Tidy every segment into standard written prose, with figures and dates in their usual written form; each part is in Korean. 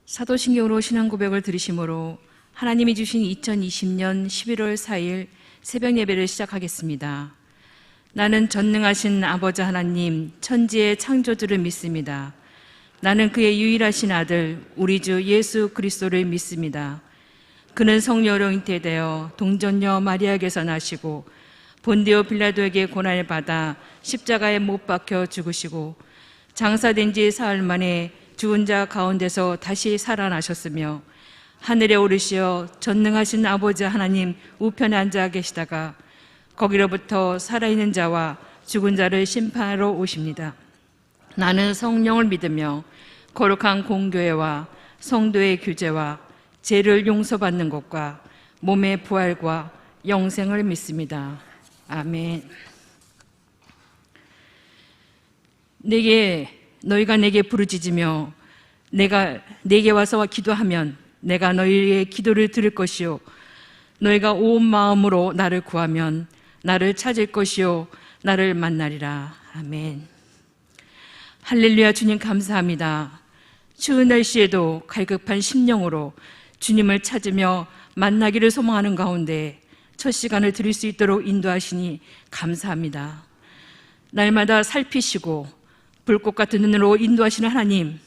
사도신경으로 신앙 고백을 들으심으로 하나님이 주신 2020년 11월 4일 새벽 예배를 시작하겠습니다. 나는 전능하신 아버지 하나님, 천지의 창조주를 믿습니다. 나는 그의 유일하신 아들, 우리 주 예수 그리스도를 믿습니다. 그는 성령으로 잉태되어 동정녀 마리아에게서 나시고 본디오 빌라도에게 고난을 받아 십자가에 못 박혀 죽으시고 장사된 지 사흘 만에 죽은 자 가운데서 다시 살아나셨으며 하늘에 오르시어 전능하신 아버지 하나님 우편에 앉아 계시다가 거기로부터 살아있는 자와 죽은 자를 심판하러 오십니다. 나는 성령을 믿으며 거룩한 공교회와 성도의 규제와 죄를 용서받는 것과 몸의 부활과 영생을 믿습니다. 아멘. 너희가 내게 부르짖으며 내가 내게 와서 기도하면 내가 너희의 기도를 들을 것이요 너희가 온 마음으로 나를 구하면 나를 찾을 것이요 나를 만나리라. 아멘. 할렐루야. 주님 감사합니다. 추운 날씨에도 갈급한 심령으로 주님을 찾으며 만나기를 소망하는 가운데 첫 시간을 드릴 수 있도록 인도하시니 감사합니다. 날마다 살피시고 불꽃 같은 눈으로 인도하시는 하나님,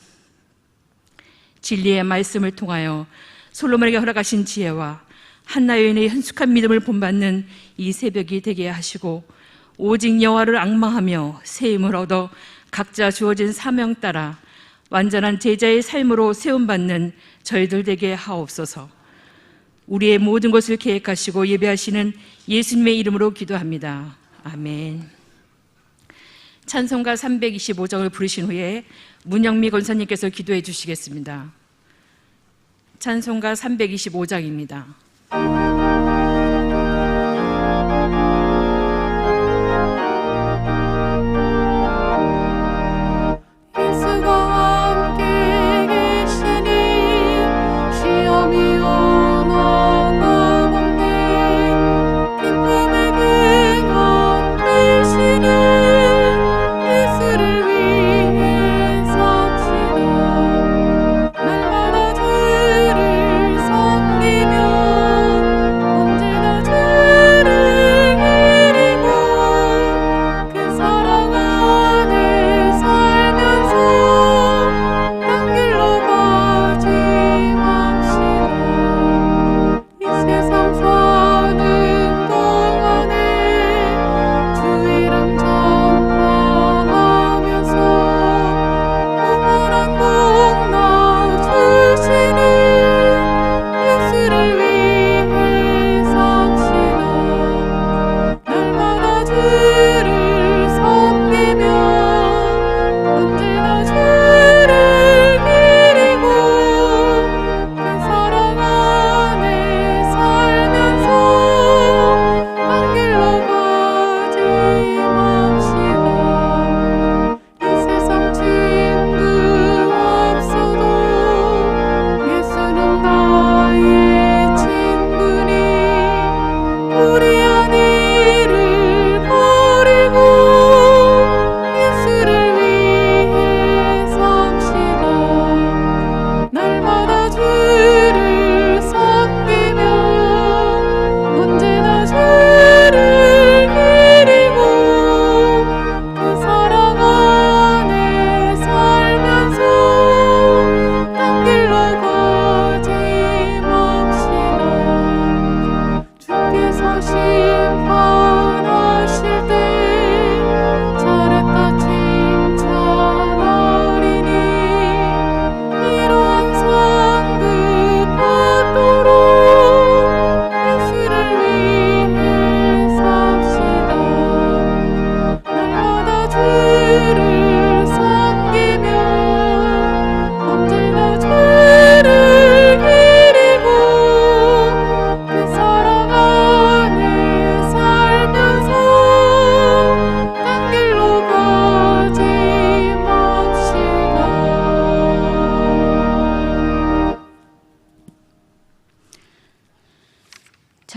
진리의 말씀을 통하여 솔로몬에게 허락하신 지혜와 한나 여인의 현숙한 믿음을 본받는 이 새벽이 되게 하시고 오직 여호와를 앙망하며 새 힘을 얻어 각자 주어진 사명 따라 완전한 제자의 삶으로 세움받는 저희들 되게 하옵소서. 우리의 모든 것을 계획하시고 예배하시는 예수님의 이름으로 기도합니다. 아멘. 찬송가 325장을 부르신 후에 문영미 권사님께서 기도해 주시겠습니다. 찬송가 325장입니다.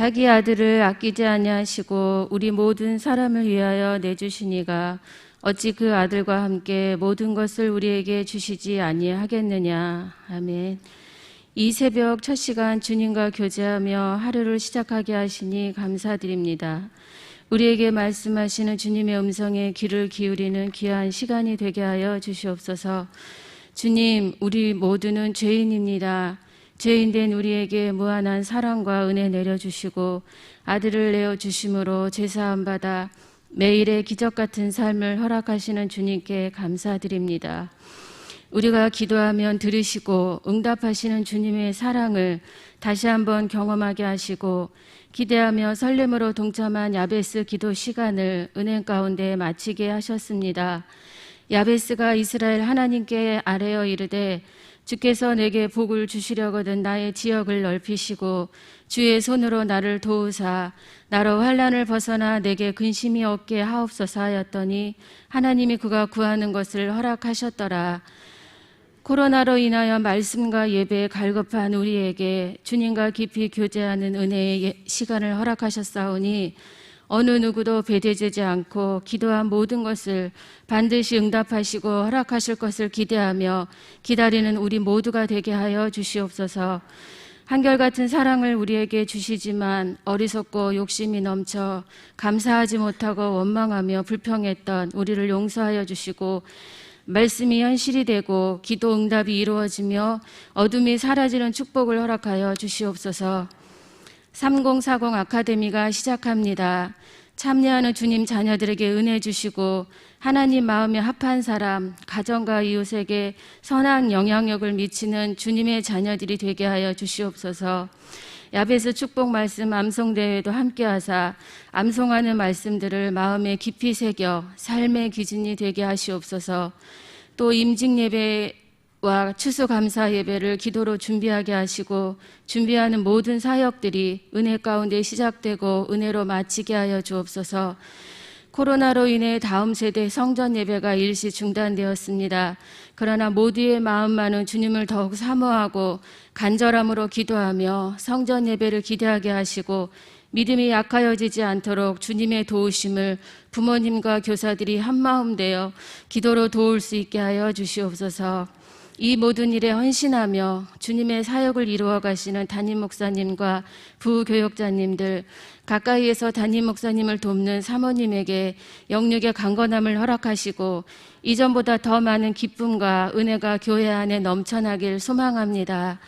자기 아들을 아끼지 아니하시고 우리 모든 사람을 위하여 내주시니가 어찌 그 아들과 함께 모든 것을 우리에게 주시지 아니하겠느냐. 아멘. 이 새벽 첫 시간 주님과 교제하며 하루를 시작하게 하시니 감사드립니다. 우리에게 말씀하시는 주님의 음성에 귀를 기울이는 귀한 시간이 되게 하여 주시옵소서. 주님, 우리 모두는 죄인입니다. 죄인된 우리에게 무한한 사랑과 은혜 내려주시고 아들을 내어주심으로 제사함 받아 매일의 기적 같은 삶을 허락하시는 주님께 감사드립니다. 우리가 기도하면 들으시고 응답하시는 주님의 사랑을 다시 한번 경험하게 하시고 기대하며 설렘으로 동참한 야베스 기도 시간을 은행 가운데 마치게 하셨습니다. 야베스가 이스라엘 하나님께 아뢰어 이르되 주께서 내게 복을 주시려거든 나의 지역을 넓히시고 주의 손으로 나를 도우사 나로 환난을 벗어나 내게 근심이 없게 하옵소서 하였더니 하나님이 그가 구하는 것을 허락하셨더라. 코로나로 인하여 말씀과 예배에 갈급한 우리에게 주님과 깊이 교제하는 은혜의 시간을 허락하셨사오니 어느 누구도 배대되지 않고 기도한 모든 것을 반드시 응답하시고 허락하실 것을 기대하며 기다리는 우리 모두가 되게 하여 주시옵소서. 한결같은 사랑을 우리에게 주시지만 어리석고 욕심이 넘쳐 감사하지 못하고 원망하며 불평했던 우리를 용서하여 주시고 말씀이 현실이 되고 기도 응답이 이루어지며 어둠이 사라지는 축복을 허락하여 주시옵소서. 3040 아카데미가 시작합니다. 참여하는 주님 자녀들에게 은혜 주시고 하나님 마음에 합한 사람, 가정과 이웃에게 선한 영향력을 미치는 주님의 자녀들이 되게 하여 주시옵소서. 야베스 축복 말씀 암송대회도 함께하사 암송하는 말씀들을 마음에 깊이 새겨 삶의 기준이 되게 하시옵소서. 또 임직 예배와 추수감사 예배를 기도로 준비하게 하시고 준비하는 모든 사역들이 은혜 가운데 시작되고 은혜로 마치게 하여 주옵소서. 코로나로 인해 다음 세대 성전 예배가 일시 중단되었습니다. 그러나 모두의 마음만은 주님을 더욱 사모하고 간절함으로 기도하며 성전 예배를 기대하게 하시고 믿음이 약하여지지 않도록 주님의 도우심을 부모님과 교사들이 한마음 되어 기도로 도울 수 있게 하여 주시옵소서. 이 모든 일에 헌신하며 주님의 사역을 이루어 가시는 담임 목사님과 부교역자님들, 가까이에서 담임 목사님을 돕는 사모님에게 영육의 강건함을 허락하시고 이전보다 더 많은 기쁨과 은혜가 교회 안에 넘쳐나길 소망합니다.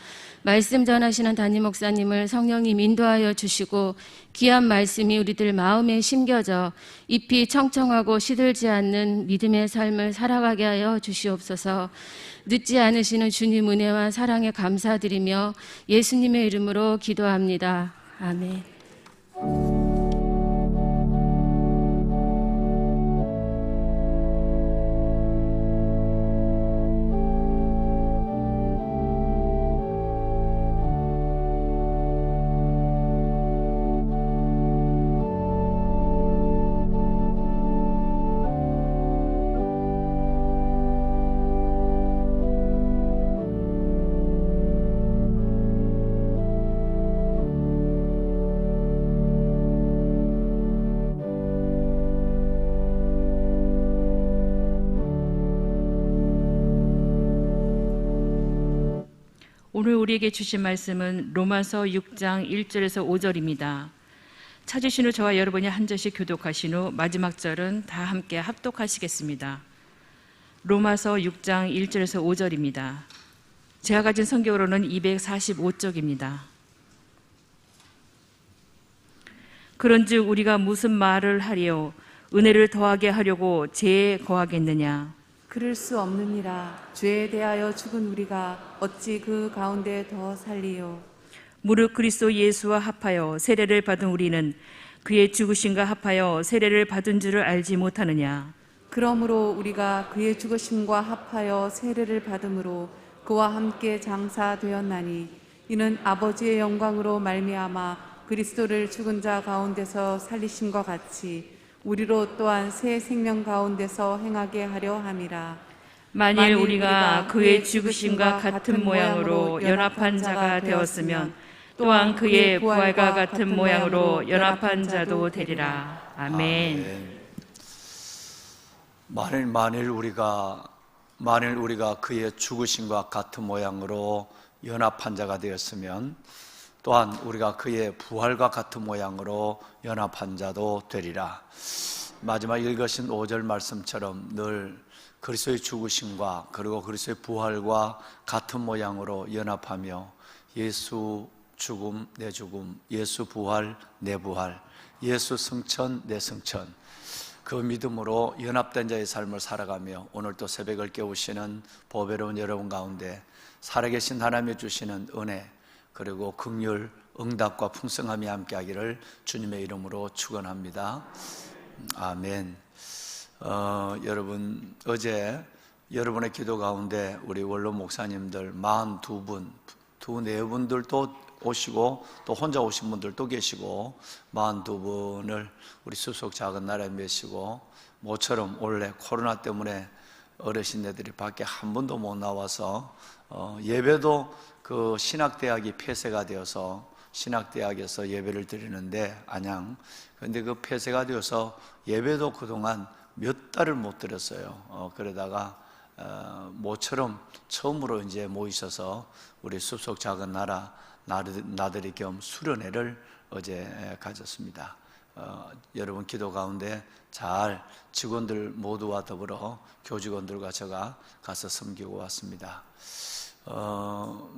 말씀 전하시는 담임 목사님을 성령님 인도하여 주시고 귀한 말씀이 우리들 마음에 심겨져 잎이 청청하고 시들지 않는 믿음의 삶을 살아가게 하여 주시옵소서. 늦지 않으시는 주님 은혜와 사랑에 감사드리며 예수님의 이름으로 기도합니다. 아멘. 오늘 우리에게 주신 말씀은 로마서 6장 1절에서 5절입니다. 찾으신 후 저와 여러분이 한 절씩 교독하신 후 마지막 절은 다 함께 합독하시겠습니다. 로마서 6장 1절에서 5절입니다. 제가 가진 성경으로는 245쪽입니다. 그런즉 우리가 무슨 말을 하리요? 은혜를 더하게 하려고 죄에 거하겠느냐? 그럴 수 없느니라. 죄에 대하여 죽은 우리가 어찌 그 가운데 더 살리요? 무릇 그리스도 예수와 합하여 세례를 받은 우리는 그의 죽으심과 합하여 세례를 받은 줄을 알지 못하느냐? 그러므로 우리가 그의 죽으심과 합하여 세례를 받음으로 그와 함께 장사되었나니 이는 아버지의 영광으로 말미암아 그리스도를 죽은 자 가운데서 살리심과 같이 우리로 또한 새 생명 가운데서 행하게 하려 함이라. 만일 우리가 그의 죽으심과 같은 모양으로 연합한 자가 되었으면 또한 그의 부활과 같은 모양으로 연합한 자도 되리라. 아멘. 만일 우리가 그의 죽으심과 같은 모양으로 연합한 자가 되었으면 또한 우리가 그의 부활과 같은 모양으로 연합한 자도 되리라. 마지막 읽으신 5절 말씀처럼 늘 그리스도의 죽으심과 그리고 그리스도의 부활과 같은 모양으로 연합하며 예수 죽음 내 죽음, 예수 부활 내 부활, 예수 승천 내 승천, 그 믿음으로 연합된 자의 삶을 살아가며 오늘 또 새벽을 깨우시는 보배로운 여러분 가운데 살아계신 하나님이 주시는 은혜 그리고 긍휼, 응답과 풍성함이 함께하기를 주님의 이름으로 축원합니다. 아멘. 여러분, 어제 여러분의 기도 가운데 우리 원로 목사님들 42분, 네 분들도 오시고 또 혼자 오신 분들도 계시고 42분을 우리 수속 작은 나라에 메시고 모처럼 원래 코로나 때문에 어르신네들이 밖에 한 번도 못 나와서 예배도 그 신학대학이 폐쇄가 되어서 신학대학에서 예배를 드리는데 안양, 근데 그 폐쇄가 되어서 예배도 그동안 몇 달을 못 드렸어요. 그러다가 모처럼 처음으로 이제 모이셔서 우리 숲속 작은 나들이 겸 수련회를 어제 가졌습니다. 여러분 기도 가운데 잘 직원들 모두와 더불어 교직원들과 제가 가서 섬기고 왔습니다.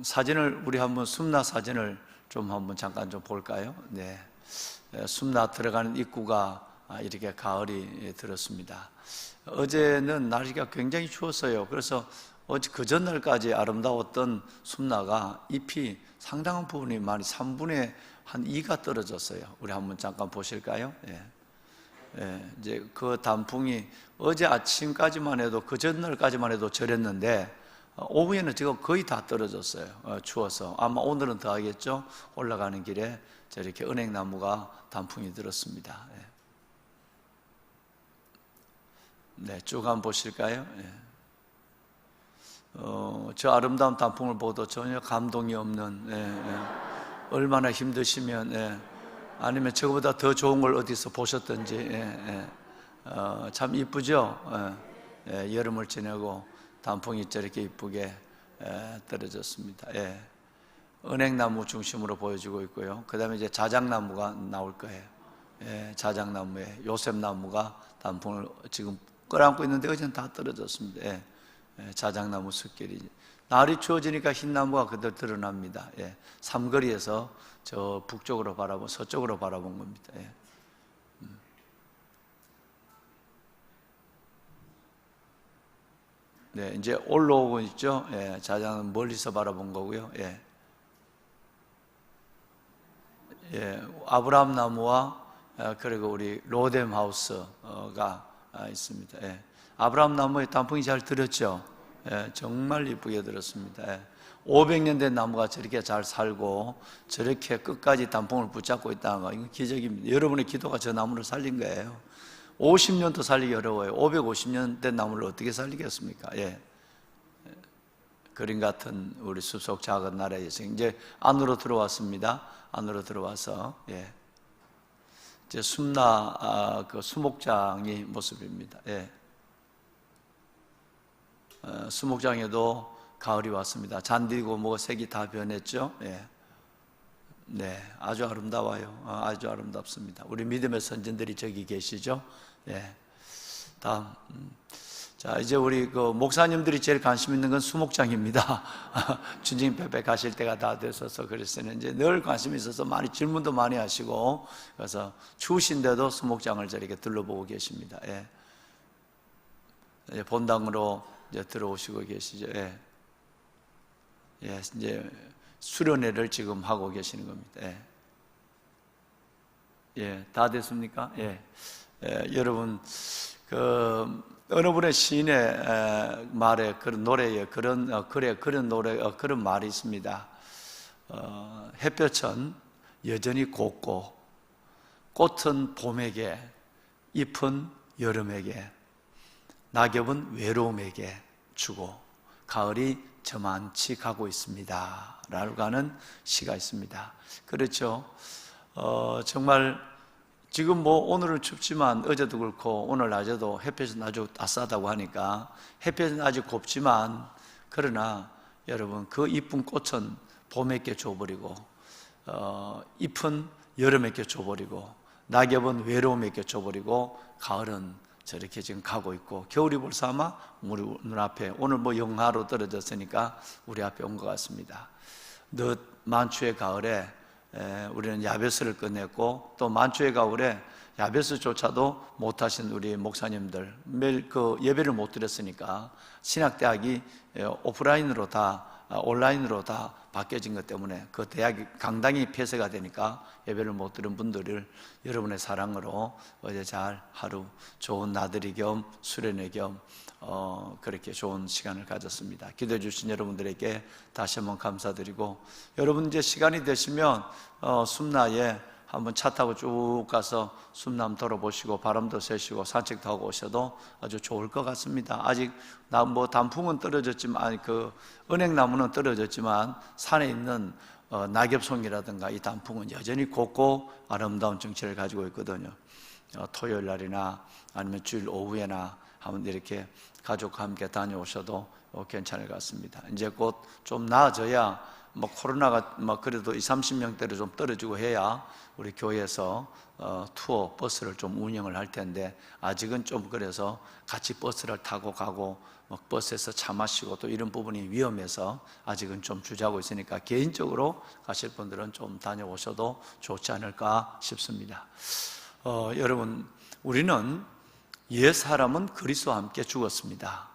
사진을 우리 한번 숨나 사진을 좀 한번 잠깐 좀 볼까요? 네, 숨나 들어가는 입구가 이렇게 가을이 들었습니다. 어제는 날씨가 굉장히 추웠어요. 그래서 어제 그 전날까지 아름다웠던 숨나가 잎이 상당한 부분이 많이 3분의 한 2가 떨어졌어요. 우리 한번 잠깐 보실까요? 이제 그 단풍이 어제 아침까지만 해도 그 전날까지만 해도 저랬는데 오후에는 지금 거의 다 떨어졌어요. 추워서 아마 오늘은 더 하겠죠. 올라가는 길에 저렇게 은행나무가 단풍이 들었습니다. 네, 쭉 한번 보실까요? 저 아름다운 단풍을 보도 전혀 감동이 없는 얼마나 힘드시면 아니면 저거보다 더 좋은 걸 어디서 보셨던지 참 이쁘죠? 여름을 지내고 단풍이 저렇게 이쁘게 떨어졌습니다. 은행나무 중심으로 보여주고 있고요. 그 다음에 이제 자작나무가 나올 거예요. 자작나무에 요셉나무가 단풍을 지금 끌어안고 있는데 어제는 다 떨어졌습니다. 자작나무 숲길이 날이 추워지니까 흰나무가 그대로 드러납니다. 삼거리에서 저 북쪽으로 바라본 서쪽으로 바라본 겁니다. 네, 이제 올라오고 있죠. 자작은 멀리서 바라본 거고요. 아브라함 나무와 그리고 우리 로뎀 하우스가 있습니다. 아브라함 나무에 단풍이 잘 들었죠. 정말 이쁘게 들었습니다. 500년 된 나무가 저렇게 잘 살고 저렇게 끝까지 단풍을 붙잡고 있다는 거, 이건 기적입니다. 여러분의 기도가 저 나무를 살린 거예요. 50년도 살리기 어려워요. 550년 된 나무를 어떻게 살리겠습니까? 그림 같은 우리 숲속 작은 나라에서 이제 안으로 들어왔습니다. 안으로 들어와서 이제 숨나 그 수목장이 모습입니다. 수목장에도 가을이 왔습니다. 잔디고 뭐 색이 다 변했죠. 네, 아주 아름다워요. 아주 아름답습니다. 우리 믿음의 선진들이 저기 계시죠. 다음. 자, 이제 우리 그 목사님들이 제일 관심 있는 건 수목장입니다. 주님 뵙에 가실 때가 다 되셔서 그랬어요. 이제 늘 관심이 있어서 많이 질문도 많이 하시고 그래서 추우신데도 수목장을 저렇게 둘러보고 계십니다. 이제 본당으로 이제 들어오시고 계시죠. 이제 수련회를 지금 하고 계시는 겁니다. 다 됐습니까? 여러분 그 어느 분의 시인의 말에 그런 노래에 그런 말이 있습니다. 햇볕은 여전히 곱고 꽃은 봄에게, 잎은 여름에게, 낙엽은 외로움에게 주고 가을이 저만치 가고 있습니다 라고 하는 시가 있습니다. 그렇죠. 정말 지금 뭐 오늘은 춥지만 어제도 그렇고 오늘 낮에도 햇볕은 아주 따스하다고 하니까 햇볕은 아직 곱지만, 그러나 여러분, 그 이쁜 꽃은 봄에게 줘버리고 잎은 여름에게 줘버리고 낙엽은 외로움에게 줘버리고 가을은 저렇게 지금 가고 있고, 겨울이 벌써 아마 우리 눈앞에, 오늘 뭐 영하로 떨어졌으니까 우리 앞에 온 것 같습니다. 늦 만추의 가을에 우리는 야베스를 끝냈고, 또 만추의 가을에 야베스조차도 못하신 우리 목사님들, 매일 그 예배를 못 드렸으니까 신학대학이 오프라인으로 다, 온라인으로 다 바뀌어진 것 때문에 그 대학이, 강당이 폐쇄가 되니까 예배를 못 드린 분들을 여러분의 사랑으로 어제 잘 하루 좋은 나들이 겸 수련회 겸 그렇게 좋은 시간을 가졌습니다. 기도해 주신 여러분들에게 다시 한번 감사드리고, 여러분 이제 시간이 되시면 숨나에 한번 차 타고 쭉 가서 숨남 돌아보시고 바람도 쐬시고 산책도 하고 오셔도 아주 좋을 것 같습니다. 아직 뭐 단풍은 떨어졌지만, 그 은행나무는 떨어졌지만 산에 있는 낙엽송이라든가 이 단풍은 여전히 곱고 아름다운 정체를 가지고 있거든요. 토요일 날이나 아니면 주일 오후에나 한번 이렇게 가족과 함께 다녀오셔도 괜찮을 것 같습니다. 이제 곧 좀 나아져야, 뭐 코로나가 뭐 그래도 20-30명대로 좀 떨어지고 해야 우리 교회에서 투어 버스를 좀 운영을 할 텐데, 아직은 좀 그래서 같이 버스를 타고 가고 버스에서 차 마시고 또 이런 부분이 위험해서 아직은 좀 주저하고 있으니까 개인적으로 가실 분들은 좀 다녀오셔도 좋지 않을까 싶습니다. 여러분, 우리는 옛 사람은 그리스도와 함께 죽었습니다.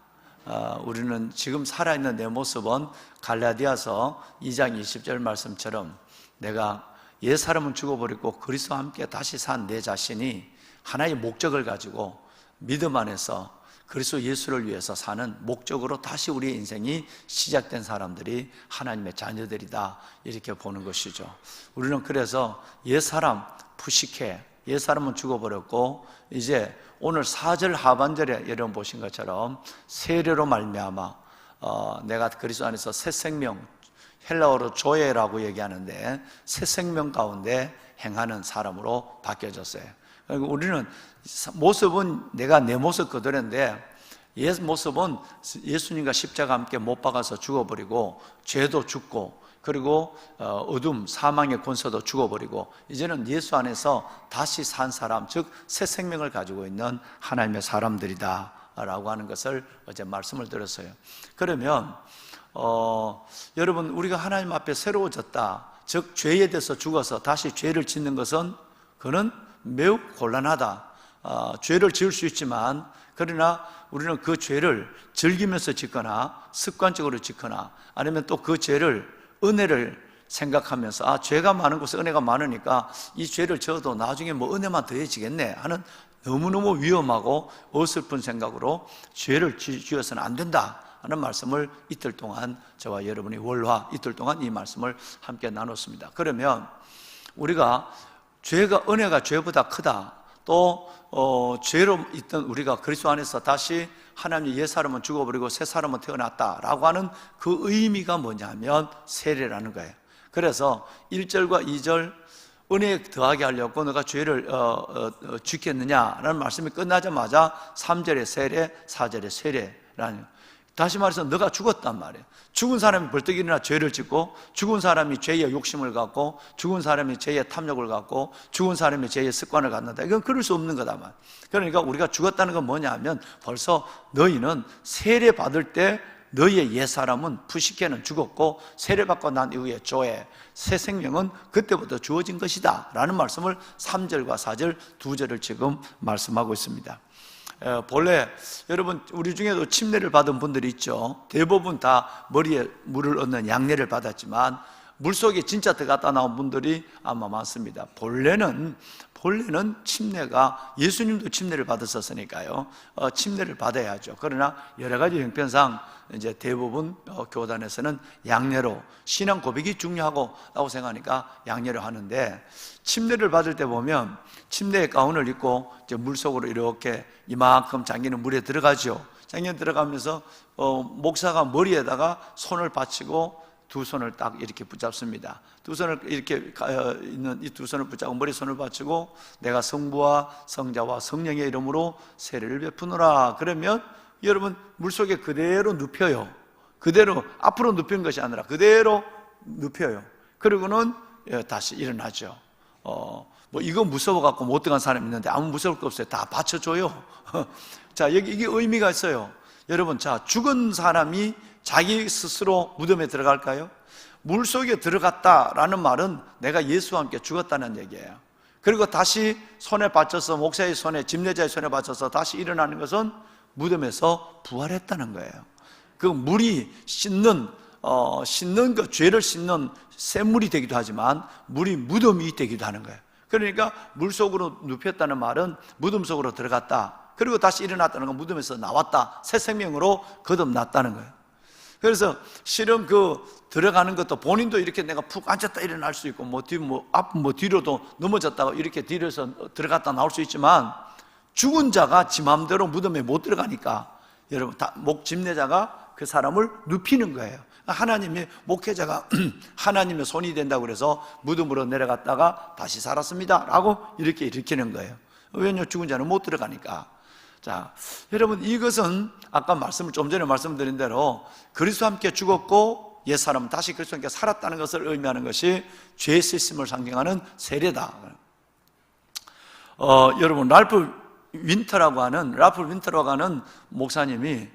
우리는 지금 살아있는 내 모습은 갈라디아서 2장 20절 말씀처럼 내가 옛 사람은 죽어버리고 그리스도와 함께 다시 산 내 자신이 하나의 목적을 가지고 믿음 안에서 그리스도 예수를 위해서 사는 목적으로 다시 우리의 인생이 시작된 사람들이 하나님의 자녀들이다, 이렇게 보는 것이죠. 우리는 그래서 옛 사람 푸시케, 옛 사람은 죽어버렸고 이제 오늘 4절 하반절에 여러분 보신 것처럼 세례로 말미암아 내가 그리스도 안에서 새 생명, 헬라어로 조에라고 얘기하는데 새 생명 가운데 행하는 사람으로 바뀌어졌어요. 그리고 우리는 모습은 내가 내 모습 그대로인데, 옛 모습은 예수님과 십자가 함께 못 박아서 죽어버리고 죄도 죽고, 그리고 어둠, 사망의 권세도 죽어버리고, 이제는 예수 안에서 다시 산 사람, 즉 새 생명을 가지고 있는 하나님의 사람들이다 라고 하는 것을 어제 말씀을 드렸어요. 그러면 여러분, 우리가 하나님 앞에 새로워졌다, 즉 죄에 대해서 죽어서 다시 죄를 짓는 것은 그는 매우 곤란하다. 죄를 지을 수 있지만, 그러나 우리는 그 죄를 즐기면서 짓거나 습관적으로 짓거나 아니면 또 그 죄를, 은혜를 생각하면서 죄가 많은 곳에 은혜가 많으니까 이 죄를 지어도 나중에 뭐 은혜만 더해지겠네 하는 너무너무 위험하고 어설픈 생각으로 죄를 지어서는 안 된다 하는 말씀을 이틀 동안 저와 여러분이 월화 이틀 동안 이 말씀을 함께 나눴습니다. 그러면 우리가 은혜가 죄보다 크다, 또 죄로 있던 우리가 그리스도 안에서 다시 하나님의 옛 사람은 죽어버리고 새 사람은 태어났다라고 하는 그 의미가 뭐냐면 세례라는 거예요. 그래서 1절과 2절 은혜에 더하게 하려고 너가 죄를 지켰느냐라는 말씀이 끝나자마자 3절의 세례, 4절의 세례라는, 다시 말해서 너가 죽었단 말이에요. 죽은 사람이 벌떡 일어나 죄를 짓고, 죽은 사람이 죄의 욕심을 갖고, 죽은 사람이 죄의 탐욕을 갖고, 죽은 사람이 죄의 습관을 갖는다. 이건 그럴 수 없는 거다 말. 그러니까 우리가 죽었다는 건 뭐냐 하면 벌써 너희는 세례 받을 때 너희의 옛사람은 푸시케는 죽었고 세례받고 난 이후에 조에 새 생명은 그때부터 주어진 것이다 라는 말씀을 3절과 4절 두 절을 지금 말씀하고 있습니다. 본래 여러분 우리 중에도 침례를 받은 분들이 있죠. 대부분 다 머리에 물을 얻는 양례를 받았지만 물속에 진짜 들어갔다 나온 분들이 아마 많습니다. 본래는 침례가, 예수님도 침례를 받았었으니까요, 침례를 받아야죠. 그러나 여러 가지 형편상 이제 대부분 교단에서는 양례로, 신앙 고백이 중요하고 생각하니까 양례로 하는데, 침례를 받을 때 보면 침례의 가운을 입고 이제 물속으로 이렇게 이만큼 자기는 물에 들어가죠. 자기는 들어가면서 목사가 머리에다가 손을 받치고 두 손을 딱 이렇게 붙잡습니다. 두 손을 이렇게 있는 이 두 손을 붙잡고 머리손을 받치고 내가 성부와 성자와 성령의 이름으로 세례를 베푸노라. 그러면 여러분 물속에 그대로 눕혀요. 그대로 앞으로 눕히는 것이 아니라 그대로 눕혀요. 그리고는 다시 일어나죠. 뭐 이거 무서워갖고 못 들어간 사람이 있는데 아무 무서울 거 없어요. 다 받쳐줘요. 자, 여기 이게 의미가 있어요. 여러분, 자, 죽은 사람이 자기 스스로 무덤에 들어갈까요? 물속에 들어갔다라는 말은 내가 예수와 함께 죽었다는 얘기예요. 그리고 다시 손에 받쳐서 목사의 손에, 집례자의 손에 받쳐서 다시 일어나는 것은 무덤에서 부활했다는 거예요. 그 물이 씻는 그 죄를 씻는 샘물이 되기도 하지만 물이 무덤이 되기도 하는 거예요. 그러니까 물속으로 눕혔다는 말은 무덤 속으로 들어갔다. 그리고 다시 일어났다는 건 무덤에서 나왔다. 새 생명으로 거듭났다는 거예요. 그래서 실은 그 들어가는 것도 본인도 이렇게 내가 푹 앉았다 일어날 수 있고 앞 뒤로도 넘어졌다가 이렇게 뒤로서 들어갔다 나올 수 있지만 죽은 자가 지 마음대로 무덤에 못 들어가니까 여러분 집례자가 그 사람을 눕히는 거예요. 하나님의 목회자가 하나님의 손이 된다고 그래서 무덤으로 내려갔다가 다시 살았습니다 라고 이렇게 일으키는 거예요. 왜냐하면 죽은 자는 못 들어가니까. 자, 여러분 이것은 아까 좀 전에 말씀드린 대로 그리스도와 함께 죽었고 옛사람은 다시 그리스도와 함께 살았다는 것을 의미하는 것이 죄의 씻음을 상징하는 세례다. 여러분 랄프 윈터라고 하는 목사님이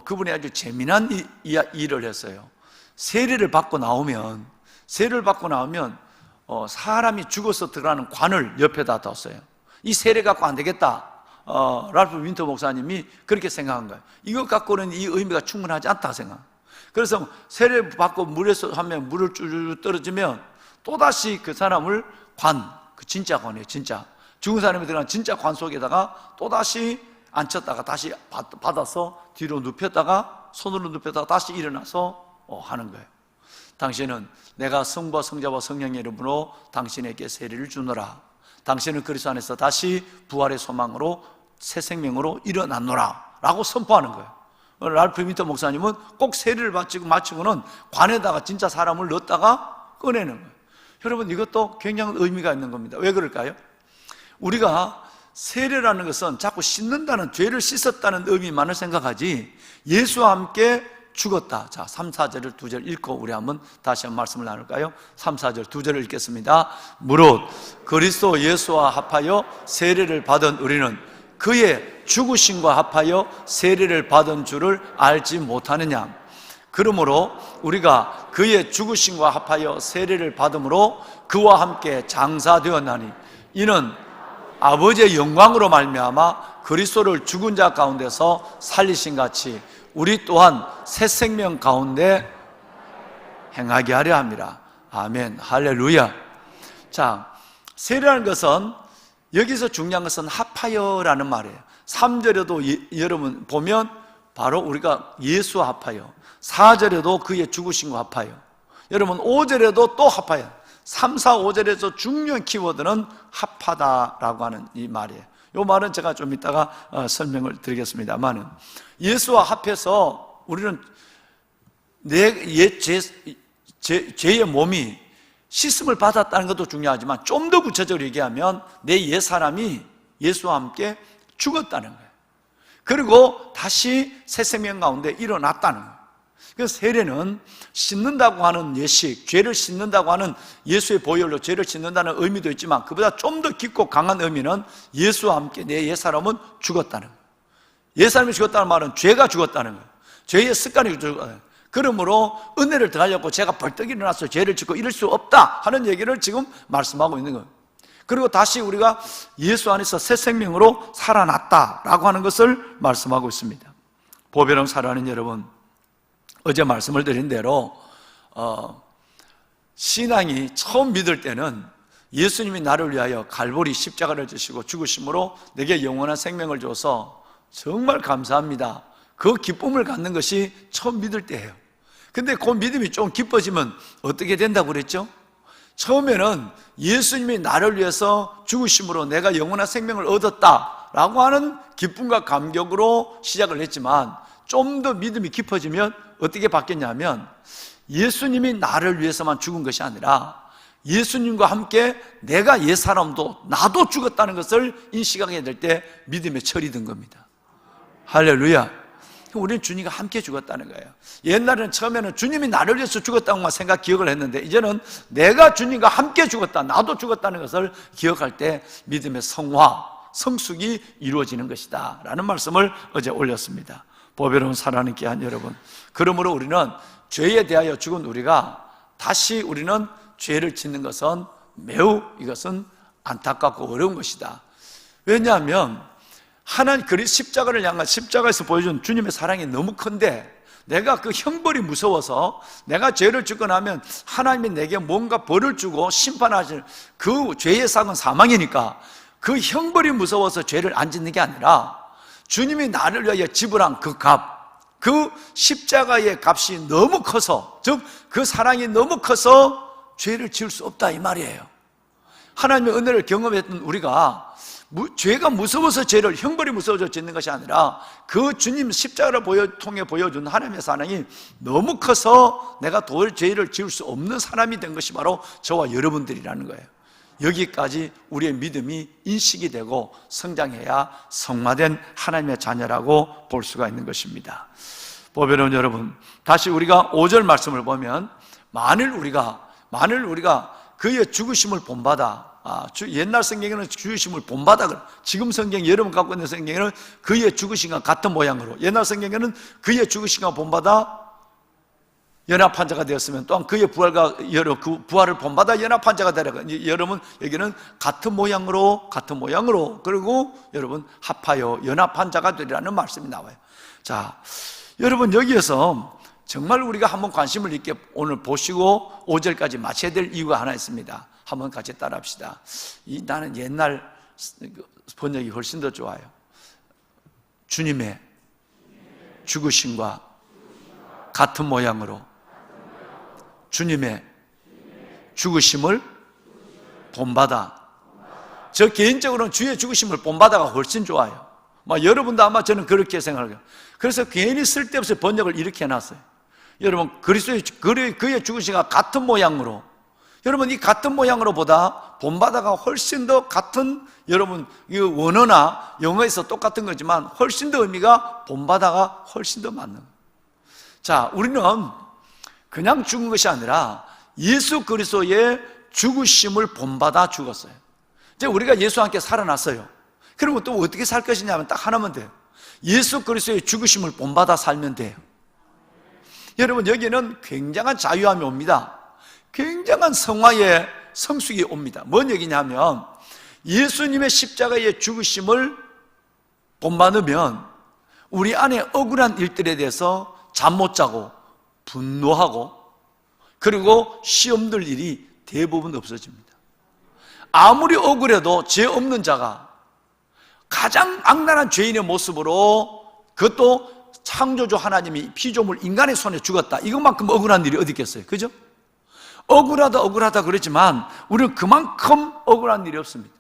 그분이 아주 재미난 일을 했어요. 세례를 받고 나오면 사람이 죽어서 들어가는 관을 옆에다 뒀어요. 이 세례 갖고 안 되겠다. 랄프 윈터 목사님이 그렇게 생각한 거예요. 이것 갖고는 이 의미가 충분하지 않다 생각. 그래서 세례 받고 물에서 하면 물을 쭈쭈 떨어지면 또다시 그 사람을 그 진짜 관이에요. 진짜 죽은 사람이 들어간 진짜 관 속에다가 또다시 앉혔다가 다시 받아서 뒤로 눕혔다가 손으로 눕혔다가 다시 일어나서 하는 거예요. 당신은 내가 성부와 성자와 성령의 이름으로 당신에게 세례를 주노라. 당신은 그리스도 안에서 다시 부활의 소망으로 새 생명으로 일어났노라 라고 선포하는 거예요. 랄프 윈터 목사님은 꼭 세례를 마치고는 관에다가 진짜 사람을 넣었다가 꺼내는 거예요. 여러분 이것도 굉장한 의미가 있는 겁니다. 왜 그럴까요? 우리가 세례라는 것은 자꾸 씻는다는, 죄를 씻었다는 의미만을 생각하지 예수와 함께 죽었다. 자, 3, 4절을 2절 읽고 우리 다시 한번 말씀을 나눌까요? 3, 4절 2절을 읽겠습니다. 무릇 그리스도 예수와 합하여 세례를 받은 우리는 그의 죽으심과 합하여 세례를 받은 줄을 알지 못하느냐. 그러므로 우리가 그의 죽으심과 합하여 세례를 받음으로 그와 함께 장사되었나니 이는 아버지의 영광으로 말미암아 그리스도를 죽은 자 가운데서 살리신 같이 우리 또한 새 생명 가운데 행하게 하려 함이라. 아멘, 할렐루야. 자, 세례라는 것은 여기서 중요한 것은 합하여라는 말이에요. 3절에도 여러분 보면 바로 우리가 예수와 합하여, 4절에도 그의 죽으심과 합하여, 여러분 5절에도 또 합하여. 3, 4, 5절에서 중요한 키워드는 합하다라고 하는 이 말이에요. 이 말은 제가 좀 이따가 설명을 드리겠습니다만은 예수와 합해서 우리는 죄의 몸이 씻음을 받았다는 것도 중요하지만 좀 더 구체적으로 얘기하면 내 옛사람이 예수와 함께 죽었다는 거예요. 그리고 다시 새 생명 가운데 일어났다는 거예요. 그래서 세례는 씻는다고 하는 예식, 죄를 씻는다고 하는 예수의 보혈로 죄를 씻는다는 의미도 있지만 그보다 좀 더 깊고 강한 의미는 예수와 함께 내 옛사람은 죽었다는 거예요. 옛사람이 죽었다는 말은 죄가 죽었다는 거예요. 죄의 습관이 죽었다는 거예요. 그러므로 은혜를 더하려고 제가 벌떡 일어나서 죄를 짓고 이럴 수 없다 하는 얘기를 지금 말씀하고 있는 거예요. 그리고 다시 우리가 예수 안에서 새 생명으로 살아났다라고 하는 것을 말씀하고 있습니다. 보배랑 사랑하는 여러분, 어제 말씀을 드린 대로 신앙이 처음 믿을 때는 예수님이 나를 위하여 갈보리 십자가를 지시고 죽으심으로 내게 영원한 생명을 줘서 정말 감사합니다. 그 기쁨을 갖는 것이 처음 믿을 때예요. 근데 그 믿음이 좀 깊어지면 어떻게 된다고 그랬죠? 처음에는 예수님이 나를 위해서 죽으심으로 내가 영원한 생명을 얻었다라고 하는 기쁨과 감격으로 시작을 했지만 좀 더 믿음이 깊어지면 어떻게 바뀌었냐면 예수님이 나를 위해서만 죽은 것이 아니라 예수님과 함께 내가 옛사람도 나도 죽었다는 것을 인식하게 될 때 믿음의 철이 든 겁니다. 할렐루야. 우리는 주님과 함께 죽었다는 거예요. 옛날에는 처음에는 주님이 나를 위해서 죽었다고만 기억을 했는데 이제는 내가 주님과 함께 죽었다, 나도 죽었다는 것을 기억할 때 믿음의 성화, 성숙이 이루어지는 것이다 라는 말씀을 어제 올렸습니다. 보배로운 사랑하는 귀한 여러분, 그러므로 우리는 죄에 대하여 죽은 우리가 다시 우리는 죄를 짓는 것은 매우 이것은 안타깝고 어려운 것이다. 왜냐하면 하나님 십자가를 향한 십자가에서 보여준 주님의 사랑이 너무 큰데 내가 그 형벌이 무서워서 내가 죄를 짓고 나면 하나님이 내게 뭔가 벌을 주고 심판하실 그 죄의 삭은 사망이니까 그 형벌이 무서워서 죄를 안 짓는 게 아니라 주님이 나를 위하여 지불한 그 값, 그 십자가의 값이 너무 커서, 즉 그 사랑이 너무 커서 죄를 지을 수 없다 이 말이에요. 하나님의 은혜를 경험했던 우리가 죄가 무서워서 죄를, 형벌이 무서워서 짓는 것이 아니라 그 주님 십자가를 통해 보여준 하나님의 사랑이 너무 커서 내가 도저히 죄를 지을 수 없는 사람이 된 것이 바로 저와 여러분들이라는 거예요. 여기까지 우리의 믿음이 인식이 되고 성장해야 성화된 하나님의 자녀라고 볼 수가 있는 것입니다. 보배로운 여러분, 다시 우리가 5절 말씀을 보면 만일 우리가 그의 죽으심을 본받아, 옛날 성경에는 죽으심을 본받아, 지금 성경 여러분 갖고 있는 성경에는 그의 죽으심과 같은 모양으로, 옛날 성경에는 그의 죽으심과 본받아 연합한 자가 되었으면 또한 그의 그 부활을 본받아 연합한 자가 되라. 여러분 여기는 같은 모양으로 그리고 여러분 합하여 연합한 자가 되리라는 말씀이 나와요. 자, 여러분 여기에서 정말 우리가 한번 관심을 있게 오늘 보시고 5절까지 마쳐야 될 이유가 하나 있습니다. 한번 같이 따라합시다. 나는 옛날 번역이 훨씬 더 좋아요. 주님의 죽으심과 같은 모양으로 주님의 죽으심을 본받아. 저 개인적으로는 주의 죽으심을 본받아가 훨씬 좋아요. 여러분도 아마 저는 그렇게 생각해요. 그래서 괜히 쓸데없이 번역을 이렇게 해놨어요. 여러분 그리스도의 그의 죽으심과 같은 모양으로, 여러분 이 같은 모양으로보다 본받아가 훨씬 더 같은, 여러분 이 원어나 영어에서 똑같은 거지만 훨씬 더 의미가 본받아가 훨씬 더 맞는 거예요. 자, 우리는 그냥 죽은 것이 아니라 예수 그리스도의 죽으심을 본받아 죽었어요. 이제 우리가 예수와 함께 살아났어요. 그러면 또 어떻게 살 것이냐면 딱 하나면 돼요. 예수 그리스도의 죽으심을 본받아 살면 돼요. 여러분 여기는 굉장한 자유함이 옵니다. 굉장한 성화의 성숙이 옵니다. 뭔 얘기냐면 예수님의 십자가의 죽으심을 본받으면 우리 안에 억울한 일들에 대해서 잠 못 자고 분노하고 그리고 시험 들 일이 대부분 없어집니다. 아무리 억울해도 죄 없는 자가 가장 악랄한 죄인의 모습으로, 그것도 창조주 하나님이 피조물 인간의 손에 죽었다, 이것만큼 억울한 일이 어디 있겠어요? 그죠? 억울하다 그러지만 우리는 그만큼 억울한 일이 없습니다.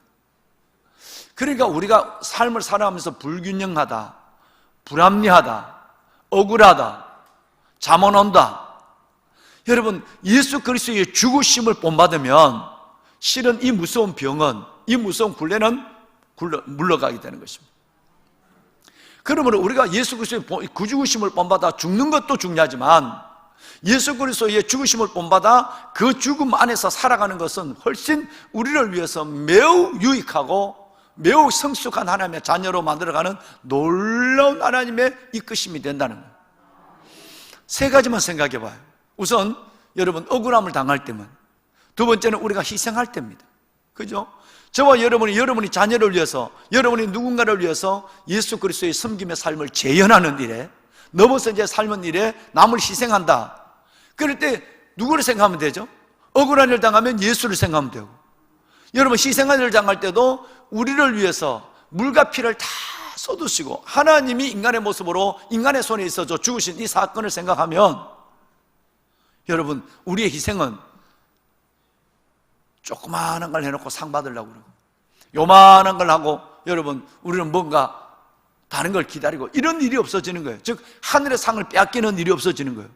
그러니까 우리가 삶을 살아가면서 불균형하다, 불합리하다, 억울하다, 잠 안 온다, 여러분 예수 그리스도의 죽으심을 본받으면 실은 이 무서운 병은, 이 무서운 굴레는 물러가게 되는 것입니다. 그러므로 우리가 예수 그리스도의 그 죽으심을 본받아 죽는 것도 중요하지만 예수 그리스도의 죽으심을 본받아 그 죽음 안에서 살아가는 것은 훨씬 우리를 위해서 매우 유익하고 매우 성숙한 하나님의 자녀로 만들어가는 놀라운 하나님의 이끄심이 된다는 거예요. 세 가지만 생각해 봐요. 우선 여러분 억울함을 당할 때면, 두 번째는 우리가 희생할 때입니다. 그죠? 저와 여러분이 자녀를 위해서, 여러분이 누군가를 위해서 예수 그리스도의 섬김의 삶을 재현하는 일에, 넘어서 이제 삶은 일에 남을 희생한다. 그럴 때 누구를 생각하면 되죠? 억울한 일 당하면 예수를 생각하면 되고, 여러분 희생한 일을 당할 때도 우리를 위해서 물과 피를 다 쏟으시고 하나님이 인간의 모습으로 인간의 손에 있어서 죽으신 이 사건을 생각하면 여러분 우리의 희생은 조그마한 걸 해놓고 상 받으려고 그러고, 요만한 걸 하고 여러분 우리는 뭔가 다른 걸 기다리고, 이런 일이 없어지는 거예요. 즉 하늘의 상을 빼앗기는 일이 없어지는 거예요.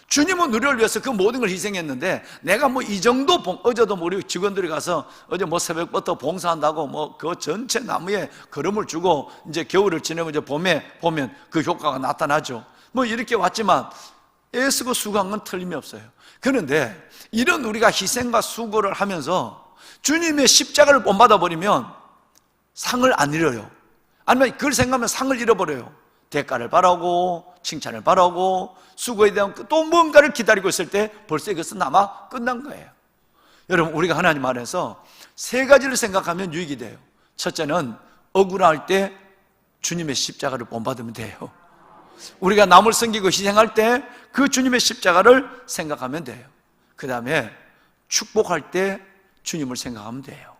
주님은 우리를 위해서 그 모든 걸 희생했는데 내가 뭐 이 정도 어제도 우리 직원들이 가서 어제 뭐 새벽부터 봉사한다고 뭐 그 전체 나무에 거름을 주고 이제 겨울을 지내고 이제 봄에 보면 그 효과가 나타나죠. 뭐 이렇게 왔지만 애쓰고 수고한 건 틀림이 없어요. 그런데 이런 우리가 희생과 수고를 하면서 주님의 십자가를 본받아 버리면 상을 안 잃어요. 아니면 그걸 생각하면 상을 잃어버려요. 대가를 바라고 칭찬을 바라고 수고에 대한 또 뭔가를 기다리고 있을 때 벌써 이것은 아마 끝난 거예요. 여러분, 우리가 하나님 안에서 세 가지를 생각하면 유익이 돼요. 첫째는 억울할 때 주님의 십자가를 본받으면 돼요. 우리가 남을 섬기고 희생할 때 그 주님의 십자가를 생각하면 돼요. 그 다음에 축복할 때 주님을 생각하면 돼요.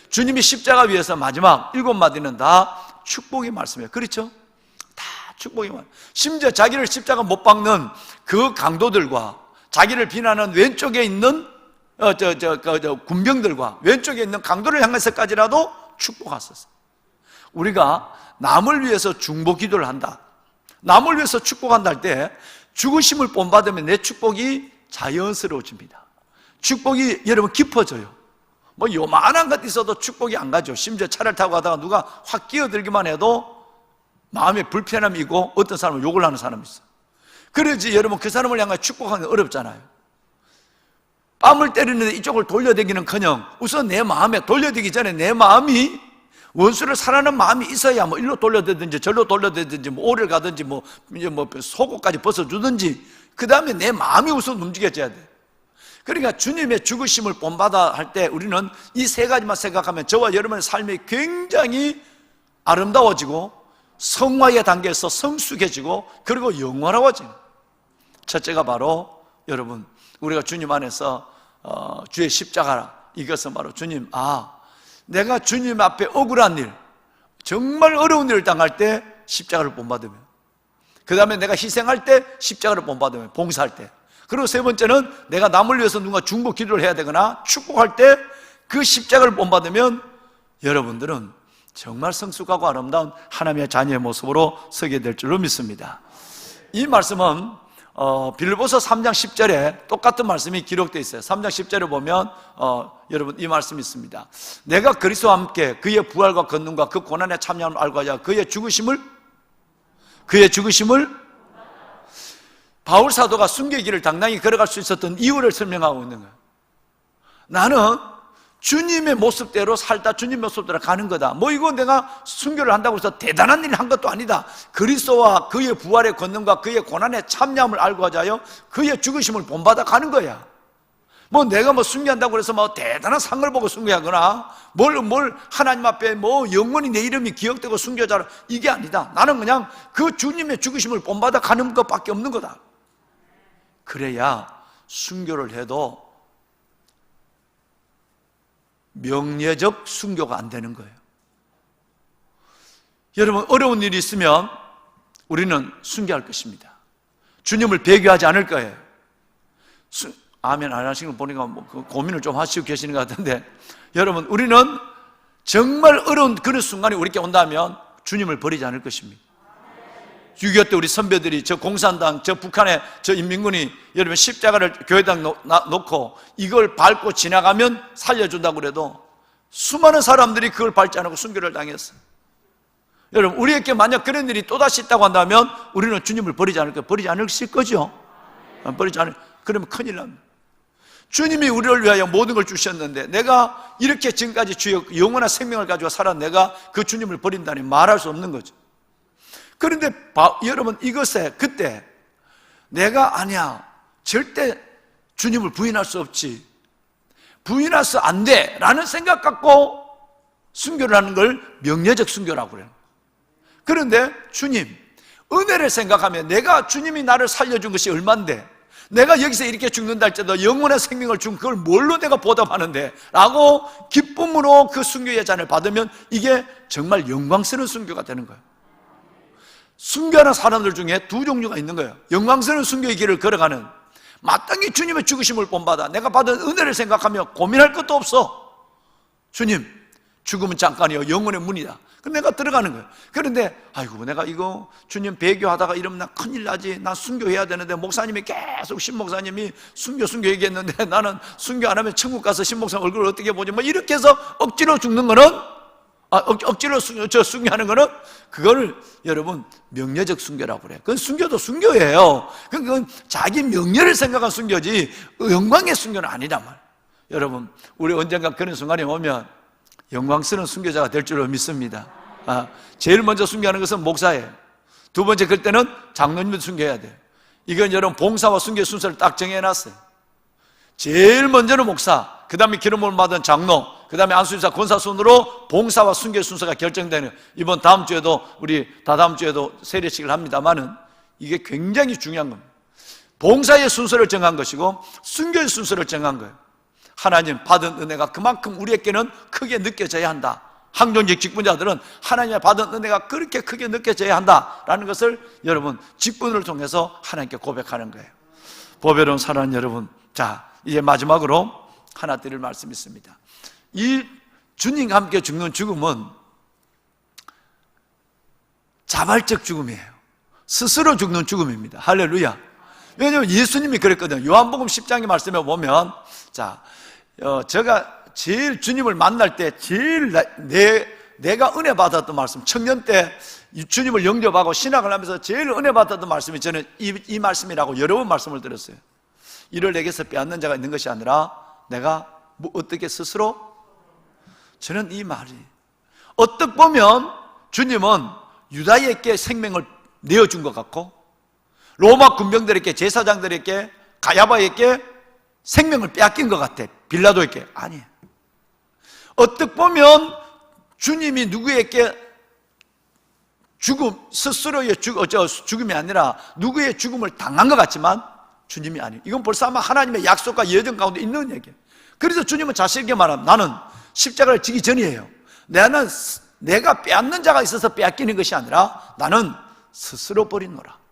주님이 십자가 위에서 마지막 7마디는 다 축복의 말씀이에요. 그렇죠? 다 축복의 말. 심지어 자기를 십자가 못 박는 그 강도들과 자기를 비난하는 왼쪽에 있는 군병들과 왼쪽에 있는 강도를 향해서까지라도 축복하셨어요. 우리가 남을 위해서 중보 기도를 한다, 남을 위해서 축복한다 할 때 죽으심을 본받으면 내 축복이 자연스러워집니다. 축복이 여러분 깊어져요. 뭐 요만한 것 있어도 축복이 안 가죠. 심지어 차를 타고 가다가 누가 확 끼어들기만 해도 마음에 불편함이 있고 어떤 사람은 욕을 하는 사람이 있어요. 그래야지 여러분 그 사람을 향해 축복하는 게 어렵잖아요. 뺨을 때리는데 이쪽을 돌려대기는커녕 우선 내 마음에 돌려대기 전에 내 마음이 원수를 사랑하는 마음이 있어야 뭐 일로 돌려대든지 절로 돌려대든지 뭐 오를 가든지 뭐 속옷까지 벗어주든지 그 다음에 내 마음이 우선 움직여져야 돼. 그러니까 주님의 죽으심을 본받아 할 때 우리는 이 세 가지만 생각하면 저와 여러분의 삶이 굉장히 아름다워지고 성화의 단계에서 성숙해지고 그리고 영원하워지는, 첫째가 바로 여러분 우리가 주님 안에서 주의 십자가라, 이것은 바로 주님, 내가 주님 앞에 억울한 일, 정말 어려운 일을 당할 때 십자가를 본받으면, 그 다음에 내가 희생할 때 십자가를 본받으면, 봉사할 때, 그리고 세 번째는 내가 남을 위해서 누군가 중보 기도를 해야 되거나 축복할 때 그 십자가를 본받으면 여러분들은 정말 성숙하고 아름다운 하나님의 자녀의 모습으로 서게 될 줄로 믿습니다. 이 말씀은 빌립보서 3장 10절에 똑같은 말씀이 기록되어 있어요. 3장 10절에 보면 여러분 이 말씀이 있습니다. 내가 그리스도와 함께 그의 부활과 권능과 그 고난에 참여함을 알고 하자. 그의 죽으심을 바울 사도가 순교의 길을 당당히 걸어갈 수 있었던 이유를 설명하고 있는 거예요. 나는 주님의 모습대로 살다 주님 모습대로 가는 거다. 뭐 이거 내가 순교를 한다고 해서 대단한 일을 한 것도 아니다. 그리스도와 그의 부활의 권능과 그의 고난에 참여함을 알고 하자요, 그의 죽으심을 본받아 가는 거야. 뭐 내가 뭐 순교한다고 해서 뭐 대단한 상을 보고 순교하거나 뭘 하나님 앞에 뭐 영원히 내 이름이 기억되고 순교자라, 이게 아니다. 나는 그냥 그 주님의 죽으심을 본받아 가는 것밖에 없는 거다. 그래야 순교를 해도 명예적 순교가 안 되는 거예요. 여러분, 어려운 일이 있으면 우리는 순교할 것입니다. 주님을 배교하지 않을 거예요. 아멘 안 하시는 거 보니까 뭐 고민을 좀 하시고 계시는 것 같은데, 여러분, 우리는 정말 어려운 그런 순간이 우리에게 온다면 주님을 버리지 않을 것입니다. 6.25 때 우리 선배들이 저 공산당, 저 북한의 저 인민군이 여러분 십자가를 교회당 놓고 이걸 밟고 지나가면 살려준다고 그래도 수많은 사람들이 그걸 밟지 않고 순교를 당했어요. 여러분, 우리에게 만약 그런 일이 또다시 있다고 한다면 우리는 주님을 버리지 않을 거예요. 버리지 않으실 거죠? 버리지 않을, 그러면 큰일 납니다. 주님이 우리를 위하여 모든 걸 주셨는데 내가 이렇게 지금까지 주의 영원한 생명을 가지고 살아 내가 그 주님을 버린다니 말할 수 없는 거죠. 그런데 여러분, 이것에 그때 내가 아니야, 절대 주님을 부인할 수 없지, 부인해서 안 돼 라는 생각 갖고 순교를 하는 걸 명예적 순교라고 그래요. 그런데 주님, 은혜를 생각하면 내가 주님이 나를 살려준 것이 얼만데, 내가 여기서 이렇게 죽는다 할지라도 영원한 생명을 준 그걸 뭘로 내가 보답하는데 라고 기쁨으로 그 순교의 잔을 받으면 이게 정말 영광스러운 순교가 되는 거예요. 순교하는 사람들 중에 두 종류가 있는 거예요. 영광스러운 순교의 길을 걸어가는, 마땅히 주님의 죽으심을 본받아 내가 받은 은혜를 생각하며 고민할 것도 없어. 주님, 죽음은 잠깐이요 영혼의 문이다. 그럼 내가 들어가는 거예요. 그런데 아이고 내가 이거 주님 배교하다가 이러면 나 큰일 나지. 난 순교해야 되는데 목사님이 계속 신목사님이 순교 얘기했는데 나는 순교 안 하면 천국 가서 신목사님 얼굴을 어떻게 보지? 뭐 이렇게 해서 억지로 죽는 거는 억지로 순교하는 거는 그거를 여러분 명예적 순교라고 그래요. 그건 순교도 순교예요. 그건 자기 명예를 생각한 순교지 영광의 순교는 아니란 말이에요. 여러분 우리 언젠가 그런 순간이 오면 영광스러운 순교자가 될 줄로 믿습니다. 제일 먼저 순교하는 것은 목사예요. 두 번째 그때는 장로님도 순교해야 돼요. 이건 여러분 봉사와 순교의 순서를 딱 정해놨어요. 제일 먼저는 목사, 그 다음에 기름을 받은 장로, 그 다음에 안수인사 권사 순으로 봉사와 순교의 순서가 결정되는, 이번 다음 주에도 우리 다다음 주에도 세례식을 합니다만은 이게 굉장히 중요한 겁니다. 봉사의 순서를 정한 것이고 순교의 순서를 정한 거예요. 하나님 받은 은혜가 그만큼 우리에게는 크게 느껴져야 한다. 항존직 직분자들은 하나님의 받은 은혜가 그렇게 크게 느껴져야 한다라는 것을 여러분 직분을 통해서 하나님께 고백하는 거예요. 보배로운 사랑하는 여러분, 자 이제 마지막으로 하나 드릴 말씀이 있습니다. 이 주님과 함께 죽는 죽음은 자발적 죽음이에요. 스스로 죽는 죽음입니다. 할렐루야. 왜냐하면 예수님이 그랬거든요. 요한복음 10장의 말씀에 보면, 자, 제가 제일 주님을 만날 때 제일 내가 은혜 받았던 말씀, 청년 때 주님을 영접하고 신학을 하면서 제일 은혜 받았던 말씀이 저는 이 말씀이라고 여러 번 말씀을 드렸어요. 이를 내게서 빼앗는 자가 있는 것이 아니라 내가 뭐 어떻게 스스로, 저는 이 말이 어떻게 보면 주님은 유다에게 생명을 내어준 것 같고 로마 군병들에게, 제사장들에게, 가야바에게 생명을 빼앗긴 것 같아. 빌라도에게. 아니에요. 어떻게 보면 주님이 누구에게 스스로의 죽음이 아니라 누구의 죽음을 당한 것 같지만 주님이 아니에요. 이건 벌써 아마 하나님의 약속과 예정 가운데 있는 얘기예요. 그래서 주님은 자신에게 말합니다. 나는 십자가를 지기 전이에요. 내가 빼앗는 자가 있어서 빼앗기는 것이 아니라 나는 스스로 버리노라.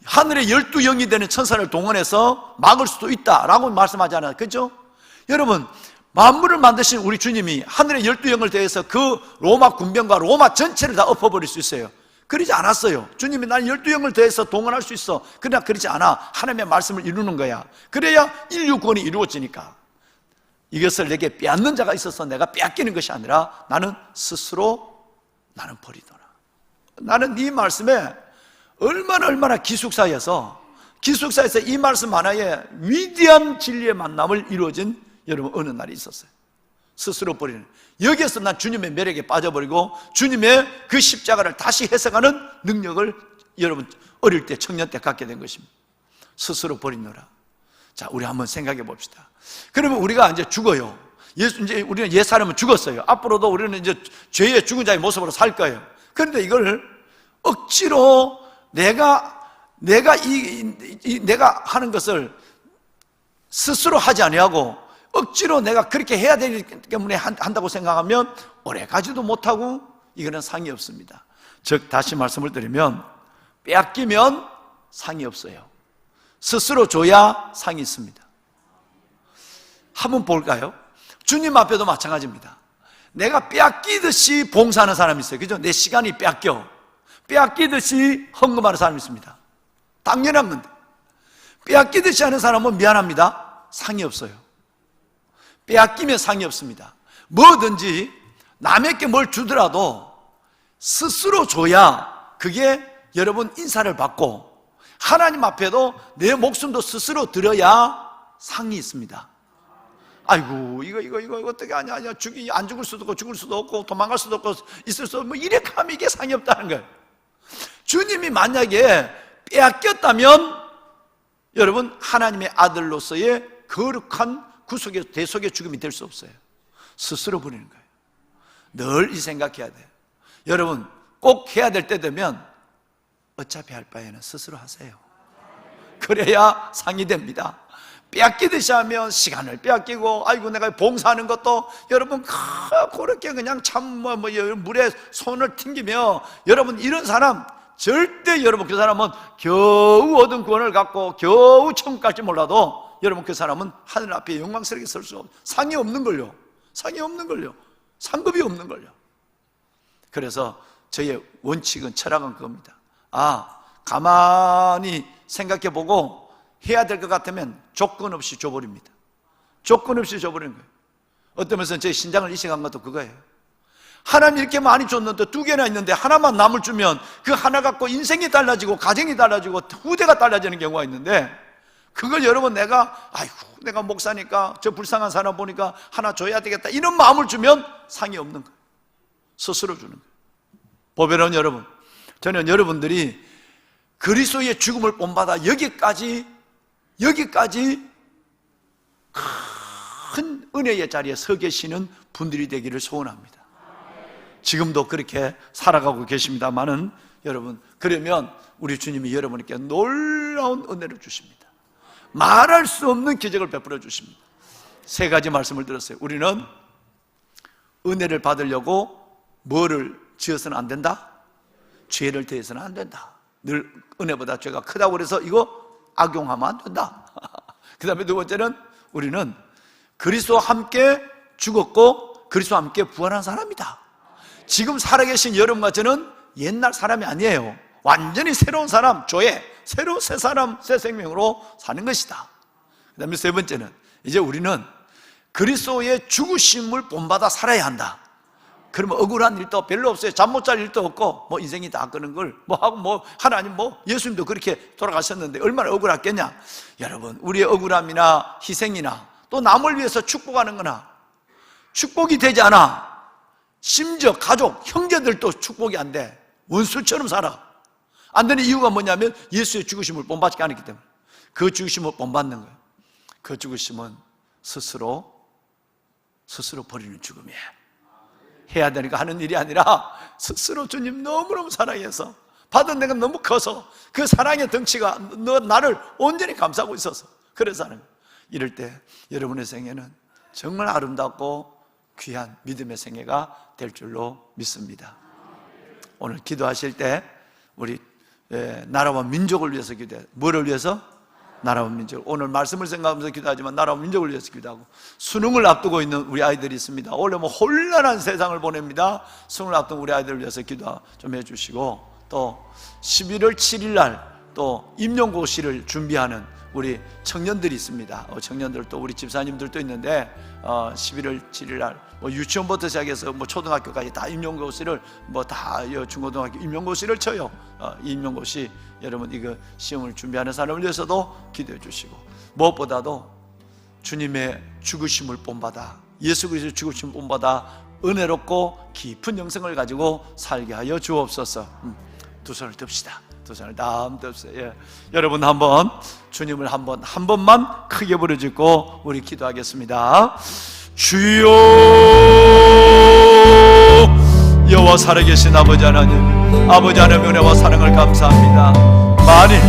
하늘의 12영이 되는 천사를 동원해서 막을 수도 있다라고 말씀하지 않아요. 그렇죠? 여러분, 만물을 만드신 우리 주님이 하늘의 12영을 대해서 그 로마 군병과 로마 전체를 다 엎어버릴 수 있어요. 그러지 않았어요. 주님이 난 12영을 대해서 동원할 수 있어. 그러나 그러지 않아. 하나님의 말씀을 이루는 거야. 그래야 인류 구원이 이루어지니까. 이것을 내게 빼앗는 자가 있어서 내가 빼앗기는 것이 아니라 나는 스스로 나는 버리더라. 나는 이 말씀에 얼마나 기숙사에서 이 말씀 하나에 위대한 진리의 만남을 이루어진 여러분 어느 날이 있었어요. 스스로 버리는. 여기에서 난 주님의 매력에 빠져버리고 주님의 그 십자가를 다시 해석하는 능력을 여러분 어릴 때 청년 때 갖게 된 것입니다. 스스로 버리노라. 자, 우리 한번 생각해 봅시다. 그러면 우리가 이제 죽어요. 이제 우리는 옛 사람은 죽었어요. 앞으로도 우리는 이제 죄의 죽은 자의 모습으로 살 거예요. 그런데 이걸 억지로 내가 하는 것을 스스로 하지 아니하고 억지로 내가 그렇게 해야 되기 때문에 한다고 생각하면 오래 가지도 못하고 이거는 상이 없습니다. 즉 다시 말씀을 드리면 빼앗기면 상이 없어요. 스스로 줘야 상이 있습니다. 한번 볼까요? 주님 앞에도 마찬가지입니다. 내가 빼앗기듯이 봉사하는 사람이 있어요. 그죠? 내 시간이 빼앗기듯이 헌금하는 사람이 있습니다. 당연한 건데 빼앗기듯이 하는 사람은 미안합니다. 상이 없어요. 빼앗기면 상이 없습니다. 뭐든지 남에게 뭘 주더라도 스스로 줘야 그게 여러분 인사를 받고 하나님 앞에도 내 목숨도 스스로 드려야 상이 있습니다. 아이고 이거 어떻게 하냐, 안 죽을 수도 없고 죽을 수도 없고 도망갈 수도 없고 있을 수도 없고 뭐 이렇게 하면 이게 상이 없다는 거예요. 주님이 만약에 빼앗겼다면 여러분 하나님의 아들로서의 거룩한 구속의 대속의 죽음이 될 수 없어요. 스스로 버리는 거예요. 늘 이 생각해야 돼요. 여러분 꼭 해야 될 때 되면 어차피 할 바에는 스스로 하세요. 그래야 상이 됩니다. 빼앗기듯이 하면 시간을 빼앗기고 아이고 내가 봉사하는 것도 여러분 그렇게 그냥 참 물에 손을 튕기며 여러분 이런 사람 절대 여러분 그 사람은 겨우 얻은 구원을 갖고 겨우 천국 갈지 몰라도 여러분 그 사람은 하늘 앞에 영광스럽게 설 수 없어요. 상이 없는 걸요. 상이 없는 걸요. 상급이 없는 걸요. 그래서 저의 원칙은, 철학은 그겁니다. 가만히 생각해보고 해야 될 것 같으면 조건 없이 줘버립니다. 조건 없이 줘버리는 거예요. 어떤 면에서는 제 신장을 이식한 것도 그거예요. 하나님 이렇게 많이 줬는데 2개나 있는데 하나만 남을 주면 그 하나 갖고 인생이 달라지고 가정이 달라지고 후대가 달라지는 경우가 있는데, 그걸 여러분 내가 목사니까 저 불쌍한 사람 보니까 하나 줘야 되겠다 이런 마음을 주면 상이 없는 거예요. 스스로 주는 거예요. 보배로운 여러분, 저는 여러분들이 그리스도의 죽음을 본받아 여기까지 큰 은혜의 자리에 서 계시는 분들이 되기를 소원합니다. 지금도 그렇게 살아가고 계십니다만은, 여러분, 그러면 우리 주님이 여러분에게 놀라운 은혜를 주십니다. 말할 수 없는 기적을 베풀어 주십니다. 3가지 말씀을 들었어요. 우리는 은혜를 받으려고 뭐를 지어서는 안 된다? 죄를 대해서는 안 된다. 늘 은혜보다 죄가 크다고 그래서 이거 악용하면 안 된다. 그 다음에 2번째는 우리는 그리스도와 함께 죽었고 그리스도와 함께 부활한 사람이다. 지금 살아계신 여러분과 저는 옛날 사람이 아니에요. 완전히 새로운 사람, 새로운 새 사람, 새 생명으로 사는 것이다. 그 다음에 3번째는 이제 우리는 그리스도의 죽으심을 본받아 살아야 한다. 그러면 억울한 일도 별로 없어요. 잠 못 잘 일도 없고, 인생이 다 끄는 걸 하고, 하나님 예수님도 그렇게 돌아가셨는데 얼마나 억울했겠냐. 여러분, 우리의 억울함이나 희생이나 또 남을 위해서 축복하는 거나 축복이 되지 않아. 심지어 가족, 형제들도 축복이 안 돼. 원수처럼 살아. 안 되는 이유가 뭐냐면 예수의 죽으심을 본받지 않았기 때문에. 그 죽으심을 본받는 거예요. 그 죽으심은 스스로 버리는 죽음이에요. 해야 되니까 하는 일이 아니라 스스로 주님 너무너무 사랑해서 받은 내가 너무 커서 그 사랑의 덩치가 나를 온전히 감싸고 있어서 그래서 하는 거예요. 이럴 때 여러분의 생애는 정말 아름답고 귀한 믿음의 생애가 될 줄로 믿습니다. 오늘 기도하실 때 우리 나라와 민족을 위해서 기도해요. 뭐를 위해서? 나라와 민족. 오늘 말씀을 생각하면서 기도하지만 나라와 민족을 위해서 기도하고, 수능을 앞두고 있는 우리 아이들이 있습니다. 원래 혼란한 세상을 보냅니다. 수능을 앞둔 우리 아이들을 위해서 기도 좀 해주시고, 또 11월 7일 날 또 임용고시를 준비하는 우리 청년들이 있습니다. 청년들 또 우리 집사님들도 있는데 11월 7일 날 유치원부터 시작해서 초등학교까지 다 임용고시를 다 중고등학교 임용고시를 쳐요. 이 임용고시 여러분 이거 시험을 준비하는 사람을 위해서도 기도해 주시고, 무엇보다도 주님의 죽으심을 본받아, 예수 그리스도의 죽으심을 본받아 은혜롭고 깊은 영생을 가지고 살게 하여 주옵소서. 두 손을 듭시다. 두 손을 다 듭시다. 여러분 한번 주님을 한 번만 크게 부르짖고 우리 기도하겠습니다. 주여, 여호와 살아계신 아버지 하나님, 아버지 하나님의 은혜와 사랑을 감사합니다. 만일